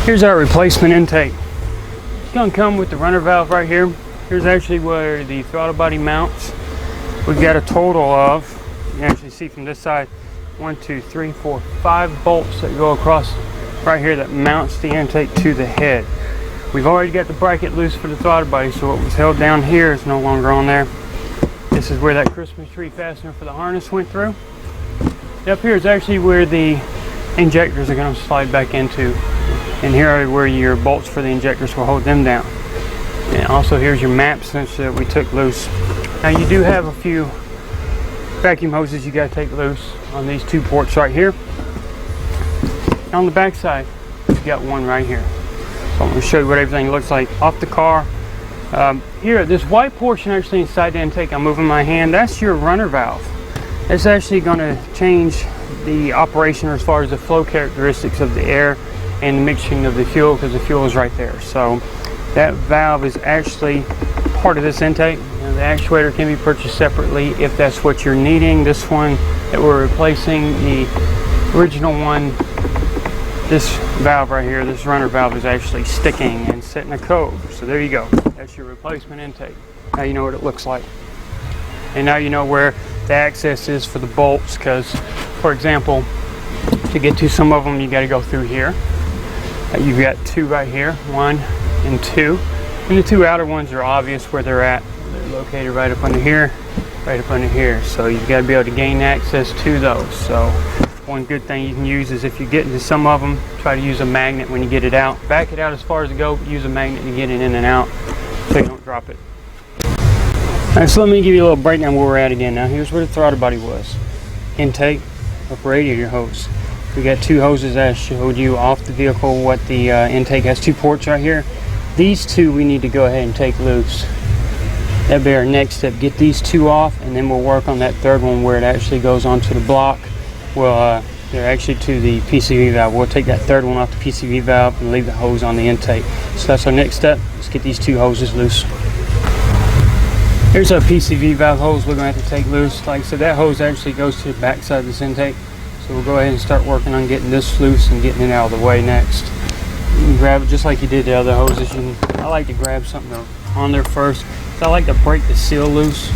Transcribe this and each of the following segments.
Here's our replacement intake. It's going to come with the runner valve right here. Here's actually where the throttle body mounts. We've got a total of, you can actually see from this side, 1, 2, 3, 4, 5 bolts that go across right here that mounts the intake to the head. We've already got the bracket loose for the throttle body, so what was held down here is no longer on there. This is where that Christmas tree fastener for the harness went through. And up here is actually where the injectors are going to slide back into. And here are where your bolts for the injectors will hold them down. And also here's your map cinch that we took loose. Now you do have a few vacuum hoses you got to take loose on these 2 ports right here. On the back side, you've got one right here. So I'm going to show you what everything looks like off the car. Here, this white portion actually inside the intake, I'm moving my hand, that's your runner valve. It's actually going to change the operation as far as the flow characteristics of the air and the mixing of the fuel, because the fuel is right there. So that valve is actually part of this intake. Now, the actuator can be purchased separately if that's what you're needing. This one that we're replacing, the original one, this valve right here, this runner valve, is actually sticking and setting a code. So there you go. That's your replacement intake. Now you know what it looks like. And now you know where the access is for the bolts, because, for example, to get to some of them, you got to go through here. You've got 2 right here, 1 and 2. And the 2 outer ones are obvious where they're at. They're located right up under here, right up under here. So you've got to be able to gain access to those. So one good thing you can use is if you get into some of them, try to use a magnet when you get it out. Back it out as far as it goes, use a magnet to get it in and out so you don't drop it. Alright, so let me give you a little breakdown where we're at again. Now here's where the throttle body was. Intake, upper radiator hose. We got 2 hoses that I showed you off the vehicle. What the intake has 2 ports right here. These 2 we need to go ahead and take loose. That'll be our next step. Get these 2 off, and then we'll work on that 3rd one where it actually goes onto the block. Well, they're actually to the Pcv valve. We'll take that 3rd one off the Pcv valve and leave the hose on the intake. So that's our next step. Let's get these 2 hoses loose. Here's our Pcv valve hose we're going to have to take loose. Like I said, that hose actually goes to the back side of this intake. So we'll go ahead and start working on getting this loose and getting it out of the way next. You can grab it just like you did the other hoses. I like to grab something on there first. So I like to break the seal loose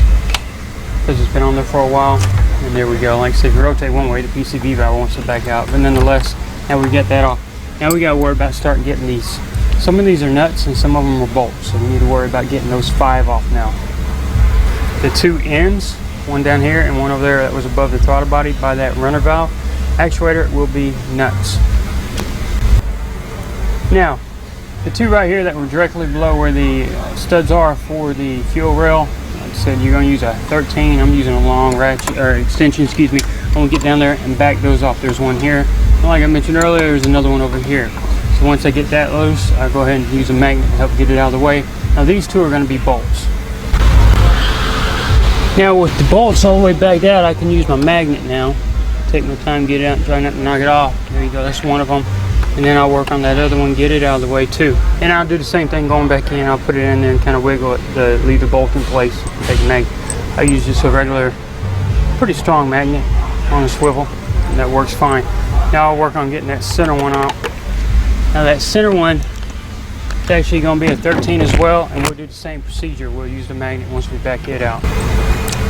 because it's been on there for a while. And there we go. Like I said, if you rotate one way, the Pcv valve wants to back out. But nonetheless, now we get that off. Now we got to worry about starting getting these. Some of these are nuts and some of them are bolts. So we need to worry about getting those 5 off now. The 2 ends, one down here and one over there that was above the throttle body by that runner valve actuator, will be nuts. Now, the 2 right here that were directly below where the studs are for the fuel rail, like I said, you're going to use a 13. I'm using a long ratchet or extension, excuse me. I'm going to get down there and back those off. There's one here. And like I mentioned earlier, there's another one over here. So once I get that loose, I'll go ahead and use a magnet to help get it out of the way. Now these 2 are going to be bolts. Now with the bolts all the way backed out, I can use my magnet now. Take my time, get it out, and try not to knock it off. There you go, that's one of them. And then I'll work on that other one, get it out of the way too. And I'll do the same thing going back in. I'll put it in there and kind of wiggle it to leave the bolt in place. Take a magnet. I use just a regular, pretty strong magnet on a swivel, and that works fine. Now I'll work on getting that center one out. Now that center one, it's actually going to be a 13 as well, and we'll do the same procedure. We'll use the magnet once we back it out.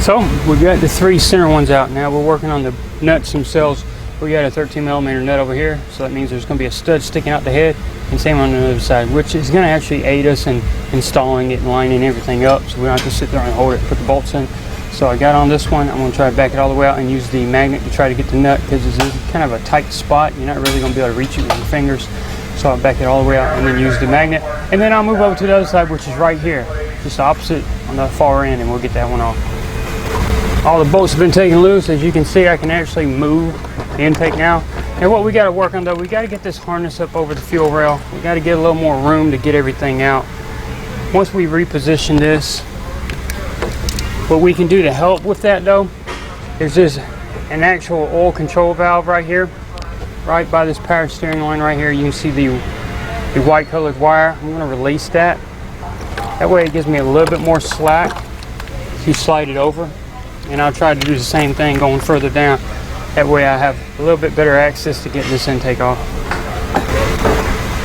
So we've got the 3 center ones out. Now we're working on the nuts themselves. We got a 13mm nut over here, so that means there's going to be a stud sticking out the head, and same on the other side, which is going to actually aid us in installing it and lining everything up, so we don't have to sit there and hold it and put the bolts in. So I got on this one. I'm going to try to back it all the way out and use the magnet to try to get the nut, because it's kind of a tight spot. You're not really going to be able to reach it with your fingers. So I'll back it all the way out and then use the magnet, and then I'll move over to the other side, which is right here, just opposite on the far end, and we'll get that one off. All the bolts have been taken loose. As you can see, I can actually move the intake now. And what we got to work on though, we got to get this harness up over the fuel rail. We got to get a little more room to get everything out. Once we reposition this, what we can do to help with that though, is there's an actual oil control valve right here, right by this power steering line right here. You can see the white colored wire. I'm going to release that. That way it gives me a little bit more slack. You slide it over. And I'll try to do the same thing going further down. That way I have a little bit better access to getting this intake off.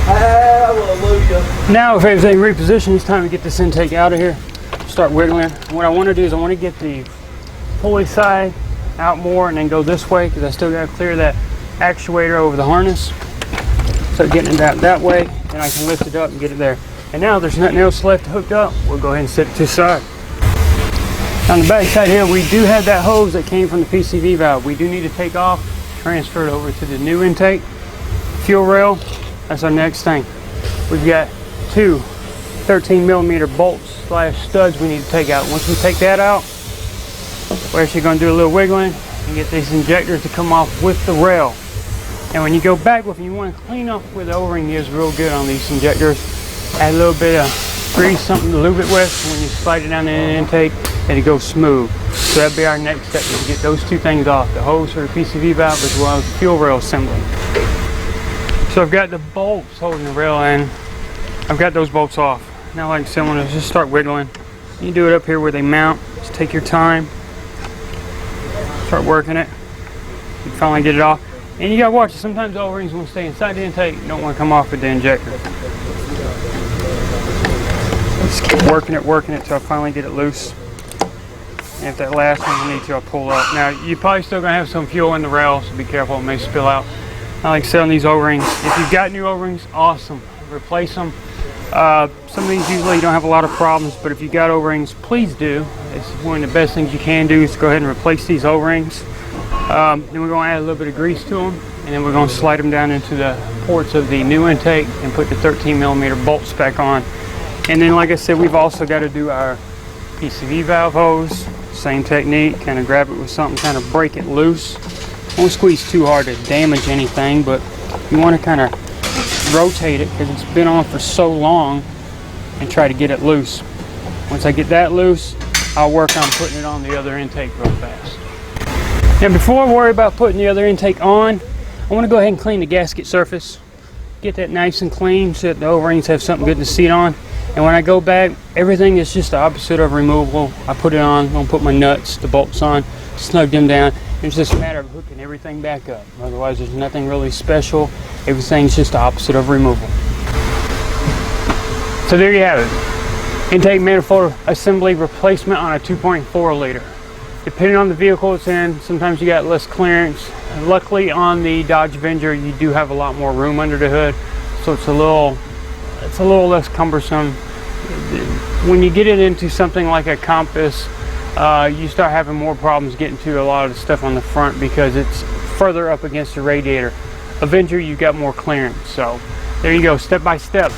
Hallelujah. Now if everything repositioned, it's time to get this intake out of here. Start wiggling. What I want to do is I want to get the pulley side out more and then go this way because I still got to clear that actuator over the harness. So getting it out that way, and I can lift it up and get it there. And now there's nothing else left hooked up. We'll go ahead and set it to the side. On the back side here, we do have that hose that came from the Pcv valve. We do need to take off, transfer it over to the new intake. Fuel rail, that's our next thing. We've got two 13mm bolts / studs we need to take out. Once we take that out, we're actually going to do a little wiggling and get these injectors to come off with the rail. And when you go back with them, you want to clean up where the O-ring is real good on these injectors. Add a little bit of grease, something to lube it with. When you slide it down in the intake, and it goes smooth. So that'll be our next step, is to get those two things off, the hose for the Pcv valve as well as the fuel rail assembly. So I've got the bolts holding the rail in. I've got those bolts off. Now like I said, I'm going to just start wiggling. You do it up here where they mount. Just take your time. Start working it. You finally get it off. And you got to watch it. Sometimes the O-rings want to stay inside the intake. You don't want to come off with the injector. Just keep working it till I finally get it loose. And if that last one I need to, I'll pull up. Now, you're probably still going to have some fuel in the rail, so be careful, it may spill out. I like selling these O-rings. If you've got new O-rings, awesome. Replace them. Some of these usually don't have a lot of problems, but if you got O-rings, please do. It's one of the best things you can do is go ahead and replace these O-rings. Then we're going to add a little bit of grease to them, and then we're going to slide them down into the ports of the new intake and put the 13mm bolts back on. And then, like I said, we've also got to do our Pcv valve hose. Same technique, kind of grab it with something, kind of break it loose. Don't squeeze too hard to damage anything, but you want to kind of rotate it because it's been on for so long and try to get it loose. Once I get that loose, I'll work on putting it on the other intake real fast. Now before I worry about putting the other intake on, I want to go ahead and clean the gasket surface. Get that nice and clean so that the O-rings have something good to sit on. And when I go back, everything is just the opposite of removable. I put it on, I'm going to put my nuts, the bolts on, snug them down. It's just a matter of hooking everything back up. Otherwise, there's nothing really special. Everything's just the opposite of removal. So there you have it. Intake manifold assembly replacement on a 2.4 liter. Depending on the vehicle it's in, sometimes you got less clearance. Luckily on the Dodge Avenger, you do have a lot more room under the hood. So it's a little less cumbersome. When you get it into something like a Compass, you start having more problems getting to a lot of the stuff on the front because it's further up against the radiator. Avenger, you got more clearance. So there you go, step by step.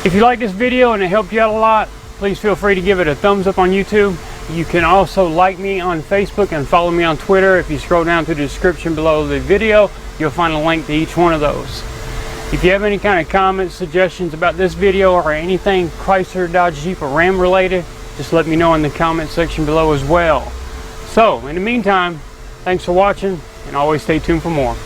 If you like this video and it helped you out a lot, please feel free to give it a thumbs up on YouTube. You can also like me on Facebook and follow me on Twitter. If you scroll down to the description below the video, you'll find a link to each one of those. If you have any kind of comments, suggestions about this video or anything Chrysler, Dodge, Jeep, or Ram related, just let me know in the comment section below as well. So, in the meantime, thanks for watching, and always stay tuned for more.